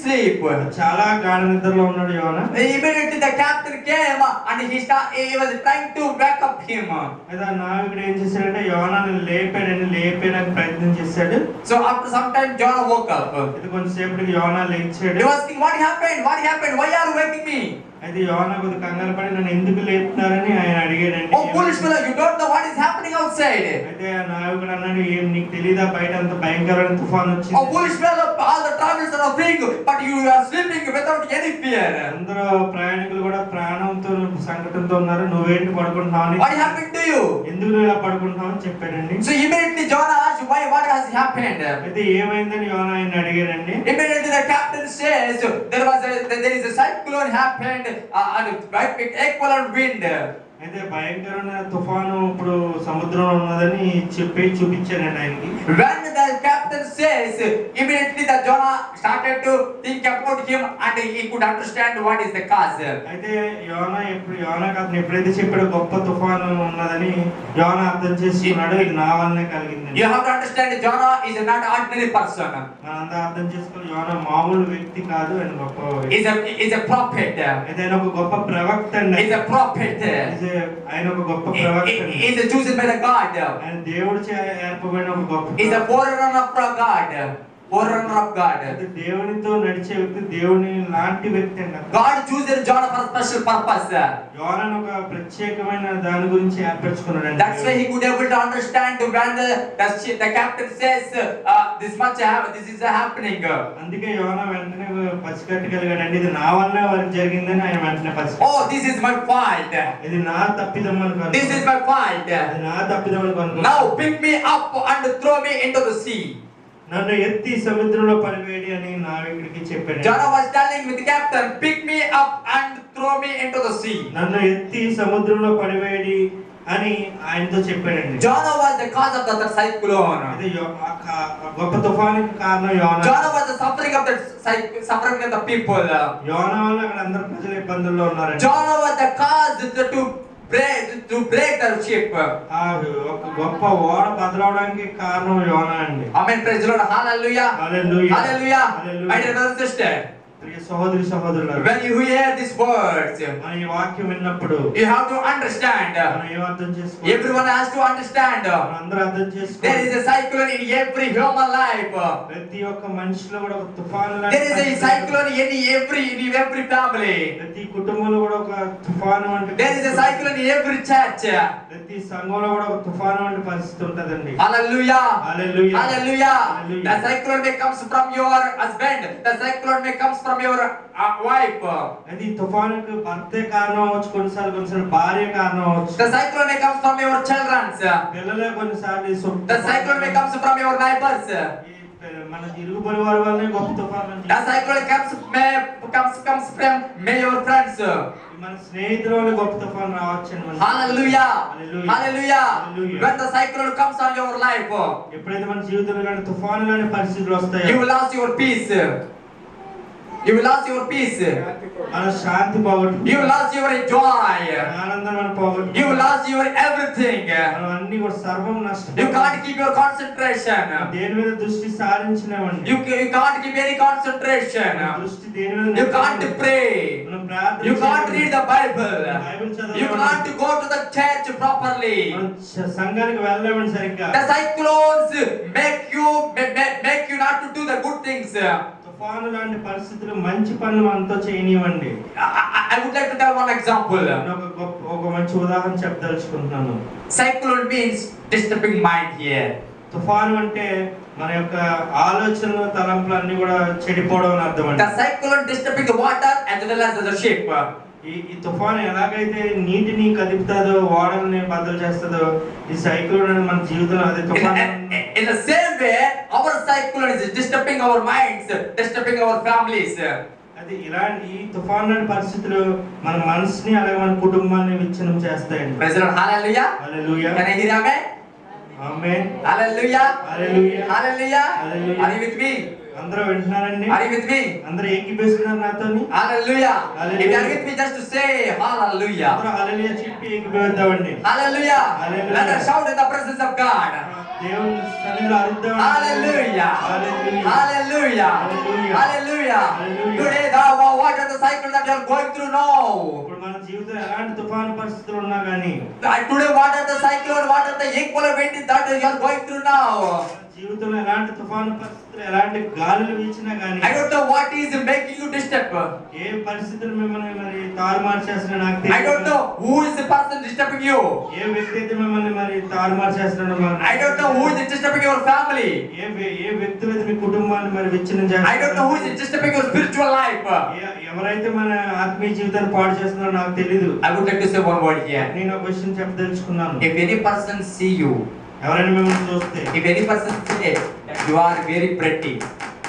sleep. చాలా గాఢ నిద్రలో ఉన్నాడు యోనా. Immediately the captain came and he was trying to wake up him. అయితే ఆ నావికుడు ఏం చేశాడంటే యోనాని లేపేయడానికి ప్రయత్నం చేశాడు. So after some time Jonah woke up. అయితే కొంచెంసేపటికి యోనా లేచాడు. He was thinking, what happened? Why are you waking me? అయితే యోనా కొద్దిగా కంగారు పడి నన్ను ఎందుకు లేపుతున్నారని ఆయన అడిగాడండి. Oh foolish fellow, you don't know what is happening outside. అయితే ఆ నావికుడు అన్నాడు, ఏం నీకు తెలీదా బయట అంత భయంకరమైన తుఫాను వచ్చింది. Oh foolish fellow, all the travelers are afraid, but you are sleeping without any fear. అందరూ ప్రయాణికులు కూడా ప్రాణంతో సంకటంతో ఉన్నారు, నువ్వేంటి పడుకుంటున్నావు? What happened to you? ఎందుకు నువ్వు ఇలా పడుకుంటున్నావు అని చెప్పాడండి. So immediately Jonah asked, what has happened? అయితే ఏమైందని యోనా ఆయన అడిగాడండి. Immediately the captain says, there is a cyclone happened and equivalent wind. అయితే భయంకరమైన తుఫాను ఇప్పుడు సముద్రంలో ఉన్నదని చూపించానండి ఆయనకి. When the captain says, immediately the Jonah started to think about him and he could understand what is the cause. అయితే యోనాకు అతను ఎప్పుడైతే చెప్పాడో గొప్ప తుఫాను ఉన్నదని యోనా అర్థం చేసుకున్నాడు, ఇది నా వల్లనే కలిగింది. You have to understand Jonah is not ordinary person. మనంతా అర్థం చేసుకోవాలి, యోనా మామూలు వ్యక్తి కాదు, ఆయన గొప్ప is a prophet. అయితే ఆయన ఒక గొప్ప ప్రవక్త అండి. Is a prophet. ఆయన ఒక గొప్ప ప్రవక్త. Is chosen by the God. ఆయన దేవుడి చే ఏర్పబడిన ఒక గొప్ప. Is a forerunner of God. Forerunner of God. దేవునితో నడిచే వ్యక్తి, దేవుని లాంటి వ్యక్తి అండి. God chooses Jonah for a special purpose. యోనాను ఒక ప్రత్యేకమైన దాని గురించి ఏర్పరచుకున్నాడు. That's why he could able to understand when the captain says this is happening. అందుకే యోనా వెంటనే పసిగట్టగలిగాడండి, ఇది నా వల్ల వారికి జరిగిందని ఆయన వెంటనే పసిగట్టాడు. Oh, this is my fault. ఇది నా తప్పిదం అనుకున్నాను. This is my fault. ఇది నా తప్పిదం అనుకున్నాను. Now pick me up and throw me into the sea. నన్ను ఎత్తి సముద్రంలో పడివేడి అని నావికుడికి చెప్పాడు. Jonah was telling with the captain, pick me up and throw me into the sea. నన్ను ఎత్తి సముద్రంలో పడివేడి అని ఆయనతో చెప్పాడండి. Jonah was the cause of the cyclone. ఇది గొప్ప తుఫానుకి కారణం యోనా. Jonah was the suffering of the people. యోనా వల్ల అక్కడ అందరు ప్రజలు ఇబ్బందుల్లో ఉన్నారు. Jonah was the cause to break the ship. ఆ గొప్ప ఓడ బదలవడానికి కారణం యోనా అండి. Amen. Praise the Lord. Hallelujah. Hallelujah. Hallelujah. Hallelujah. My dear brother and sister, ప్రియ సహోదరి సహోదరులారా, when you hear these words, మన ఈ వాక్యం విన్నప్పుడు you have to understand. మనం ఏం అర్థం చేసుకోవాలి? Everyone has to understand. అందరూ అర్థం There చేసుకోవాలి. is a cyclone in every human life. ప్రతి ఒక్క మనిషిలో కూడా ఒక తుఫాను There is a cyclone in every family. ప్రతి కుటుంబంలో కూడా ఒక తుఫాను అంటే. There is a cyclone in every church. ప్రతి సంఘంలో కూడా ఒక తుఫాను వంటి పరిస్థితి ఉంటదండి. Hallelujah. Hallelujah. Hallelujah. Hallelujah. The cyclone may comes from your husband. The cyclone may comes from your wife. అది తుఫానుకు భర్తే కారణం అవ్వచ్చు, కొన్నిసార్లు భార్య కారణం అవ్వచ్చు. The cyclone may comes from your children. పిల్లలే కొన్నిసార్లు. The cyclone may comes from your neighbors. మన ఇరుగు పొరుగు వారి వల్లనే గొప్ప తుఫాను. The cyclone comes from your friends. మన స్నేహితుల వల్ల గొప్ప తుఫాను రావచ్చు. Hallelujah. Hallelujah. Hallelujah. Hallelujah. When the cyclone comes on your life, ఎప్పుడైతే మన జీవితంలో కానీ తుఫాను లాంటి పరిస్థితులు వస్తాయో, you will lose your peace. You will lose your peace. మన శాంతి పోగొట్టు. You will lose your joy. ఆనందం మనం పోగొట్టు. You will lose your everything. మనం అన్ని కూడా సర్వం నష్టం. You can't keep your concentration. దేని మీద దృష్టి సారించలేమండి. You can't keep any concentration. దృష్టి దేని మీద. You can't pray. మనం ప్రార్థన. You can't read the Bible. Bible చదవాలి. You can't go to the church properly. మనం సంఘానికి వెళ్ళలేమని సరిగ్గా. The cyclones make you not to do the good things. తుఫాను లాంటి పరిస్థితులు మంచి పనులు మనతో చేయనివ్వండి. I would like to tell one example. ఒక మంచి ఉదాహరణ చెప్పదలుచుకుంటున్నాను. Cyclone means disturbing mind here. తుఫాను అంటే మన యొక్క ఆలోచనలు తలంపులన్నీ కూడా చెడిపోవడం అని అర్థం అండి. The cyclone disturbing the water as well as the ship. ఈ తుఫాను ఎలాగైతే నీటిని కదుపుతాదో, ఓడల్ని బద్దలు చేస్తుందో, ఈ సైక్లోన్ అనేది మన జీవితంలో అదే తుఫాను. In the same way, our cyclone is disturbing our minds, disturbing our families. అది ఇలాంటి ఈ తుఫాను లాంటి పరిస్థితులు మన మనసుని అలాగే మన కుటుంబాన్ని విచ్ఛిన్నం చేస్తాయండి. Praise the Lord. Hallelujah. Hallelujah. Can I hear amen? Amen. Hallelujah. Hallelujah. Hallelujah. Hallelujah. Are you with me? అందరూ వింటున్నారండి? Are you with me? అందరూ ఏకీభవిస్తున్నారు నాతోని? Hallelujah. Hallelujah. If you are with me, just to say hallelujah. అందరూ హల్లెలూయా చెప్పి ఏకీభవిద్దామండి. Hallelujah. Hallelujah. Let us shout in the presence of God. దేవుని సన్నిధిలో అరుద్దాం. Hallelujah. Hallelujah. Hallelujah. Hallelujah. Hallelujah. Hallelujah. Today what are the cycles that you are going through now? ఇప్పుడు మన జీవితంలో ఎలాంటి తుఫాను పరిస్థితులు ఉన్నా గానీ, Today what are the cyclone, what are the equal winds that you are going through now? జీవితంలో ఎలాంటి తుఫాను పరిస్థితులు, ఎలాంటి గాలులు వీచినా గానీ, I don't know what is making you disturb. ఏ పరిస్థితులు మిమ్మల్ని మరి తారుమారు చేస్తున్నా నాకు I don't తెలియదు. know who is the person disturbing you. ఏ వ్యక్తి అయితే మిమ్మల్ని మరి తారుమారు చేస్తున్నాడో I don't know who is disturbing your family. ఏ వ్యక్తులు అయితే మీ కుటుంబాన్ని మరి విచ్ఛిన్నం I don't know who చేస్తున్నారో, is disturbing your spiritual life. ఎవరైతే మన ఆత్మీయ జీవితాన్ని పాడు చేస్తున్నారో నాకు తెలీదు. I would like to say one word here. నేను ఒక విషయం చెప్పదలుచుకున్నాను. If any person see you, ఎవరైనా మిమ్మల్ని చూస్తే, if any person say that you are very pretty,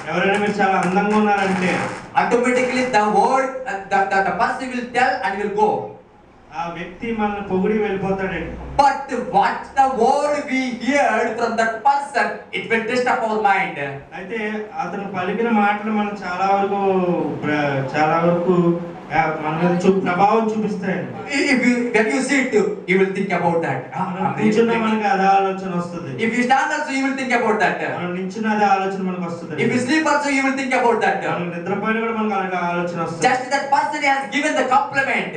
ఎవరైనా మీరు చాలా అందంగా ఉన్నారంటే, automatically the word the person will tell and will go. ఆ వ్యక్తి మనల్ని పొగిడి వెళ్ళిపోతాడండి. But what the word we heard from that person, it will disturb our mind. అయితే అతను పలికిన మాటలు మనం చాలా వరకు మన మీద ప్రభావం చూపిస్తాయండి. When you sit, you will think about that. కూర్చున్నా మనకి అదే ఆలోచన వస్తుంది. If you stand also, you will think about that. మనం నిల్చున్న అదే ఆలోచన మనకు వస్తుంది. If you sleep also, you will think about that. మనం నిద్రపోయిన కూడా మనకు అలాంటి ఆలోచన వస్తుంది. Just that person has given the compliment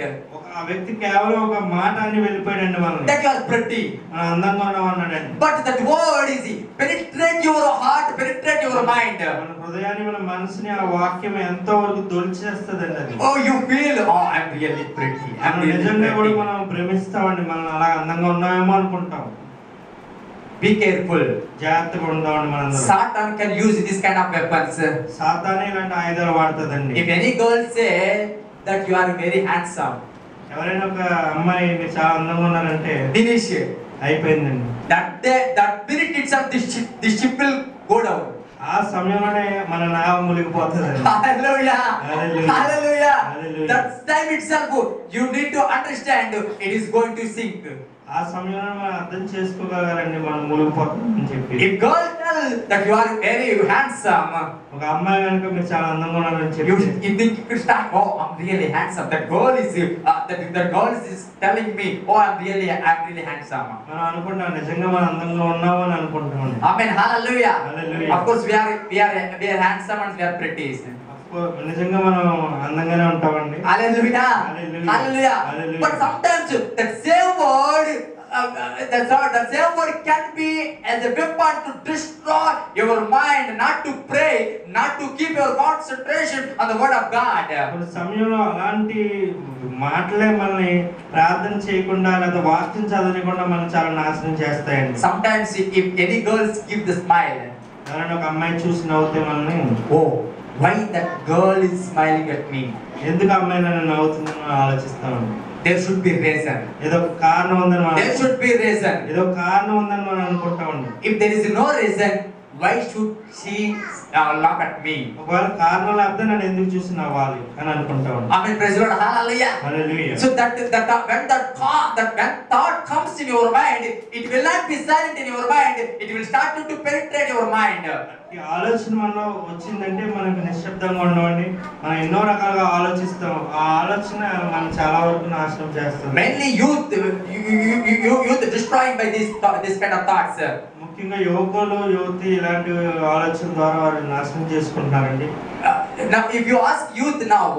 ఆ వ్యక్తి కేవలం ఒక మాట అని వెళ్ళిపోయాడండి మనల్ని, that you are pretty. మనం అందంగా ఉన్నాం అన్నాడండి. But that word is penetrate your heart, penetrate your mind. మన హృదయాన్ని, మన మనసుని ఆ వాక్యం ఎంతో వరకు దొలిచేస్తుందండి అది. Oh, you feel, oh, I'm really pretty. I'm really నిజంగా కూడా pretty. మనం ప్రేమిస్తామండి, మనం అలా అందంగా ఉన్నామేమో అనుకుంటాం. Be careful. జాగ్రత్తగా ఉందామండి మనందరం. Satan can use this kind of weapons. సాతానే ఇలాంటి ఆయుధాలు వాడుతుందండి. If any girl say that you are very handsome, ఎవరైనా ఒక అమ్మాయి మీరు చాలా అందంగా ఉన్నారంటే finish. అయిపోయిందండి. That minute itself, the ship will go down. ఆ సమయంలోనే మన నావ మునిగిపోతుందండి. Hallelujah. Hallelujah. Hallelujah. Hallelujah. That time itself, you need to understand it is going to sink. ఆ సమయంలో మనం అర్థం చేసుకోగలరండి మనం మునిగిపోతామని చెప్పి. If girl tell that you are very handsome, ఒక అమ్మాయి కనుక మీరు చాలా అందంగా ఉన్నారని చెప్పి, you think you could start, oh, I'm really handsome. That girl is telling me, oh, I'm really handsome. మనం అనుకుంటాం నిజంగా మనం అందంగా ఉన్నామని అనుకుంటామండి. Amen. Hallelujah. Hallelujah. Of course, we are handsome and we are pretty. నిజంగా మనం అందంగానే ఉంటామండి. Hallelujah. Hallelujah. Hallelujah. Hallelujah. But sometimes that same word, that same word can be as a weapon to destroy your mind, not to pray, not to keep your concentration on the word of God. కొన్ని సమయంలో అలాంటి మాటలే మనల్ని ప్రార్థన చేయకుండా లేదా వాక్యం చదవకుండా మనం చాలా నాశనం చేస్తాయండి. Sometimes if any girls give the smile, ఎవరైనా ఒక అమ్మాయి చూసి నవ్వుతే మనల్ని, oh, why that girl is smiling at me? ఎందుకు అమ్మాయి నన్ను నవ్వుతుందని ఆలోచిస్తామండి. There should be reason. ఏదో కారణం ఉందని మనం, There should be reason. ఏదో కారణం ఉందని మనం అనుకుంటామండి. If there is no reason, why should she look at me? ఒకవేళ కారణం లేకపోతే నన్ను ఎందుకు చూసి నవ్వాలి అని అనుకుంటామండి. Amen. Praise the Lord. Hallelujah. Hallelujah. So when thought comes in your mind, it will not be silent in your mind. It will start to penetrate your mind. ఈ ఆలోచన మనలో వచ్చిందంటే మనకు నిశ్శబ్దంగా ఉండవండి. మనం ఎన్నో రకాలుగా ఆలోచిస్తాం. ఆ ఆలోచన మనం చాలా వరకు నాశనం చేస్తాం. Mainly youth destroying by this kind of thoughts. ముఖ్యంగా యువతి ఇలాంటి ఆలోచన ద్వారా వారు నాశనం చేసుకుంటున్నారండి. Now if you ask youth now,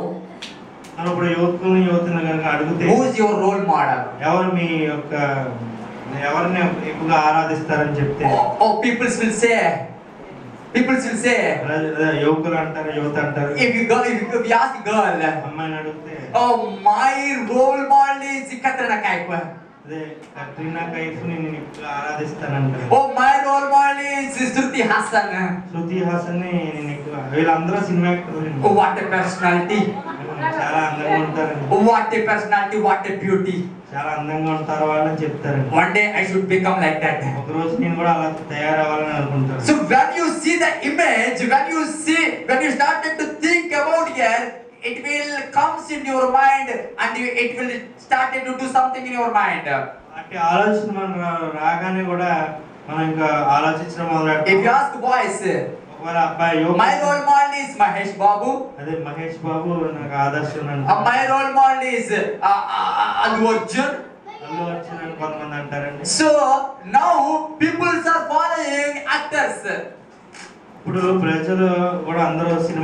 మనం ఇప్పుడు యువతిని కనుక అడిగితే, who is your role model? ఎవరు మీ యొక్క ఎవరిని ఎక్కువగా ఆరాధిస్తారని చెప్తే, people will say యువకులు అంటారు, యువత అంటారు. if you ask girl, అమ్మాయిని అడిగితే, oh, my role model is Katrina Kaif. అదే కట్రీనా కైఫ్ ని నేను ఎక్కువగా ఆరాధిస్తానంటారు. Oh, my role model is Shruti Hassan. Shruti Haasan ని నేను ఎక్కువ, వీళ్ళందరూ సినిమా యాక్టర్లు. Oh, what a personality. చాలా అందంగా ఉంటారండి. Oh, what a personality, what a beauty. చాలా అందంగా ఉంటారు వాళ్ళని చెప్తారండి. One day I should become like that. ఒక రోజు నేను కూడా అలా తయారవ్వాలని అనుకుంటాను. So when you see the image, when you started to think about here, it will comes in your mind and it will start to do something in your mind. అంటే ఆలోచన మనం రాగానే కూడా మనం ఇంకా ఆలోచించడం మొదలెడతాం. If you ask boys, వాళ్ళ అబ్బాయి My role model is Mahesh Babu. అదే మహేష్ బాబు నాకు ఆదర్శం My role model is Allu Arjun. Allu Arjun అని కొంతమంది అంటారండి. So now people are following actors. ఇప్పుడు ప్రజలు కూడా అందరూ సినిమా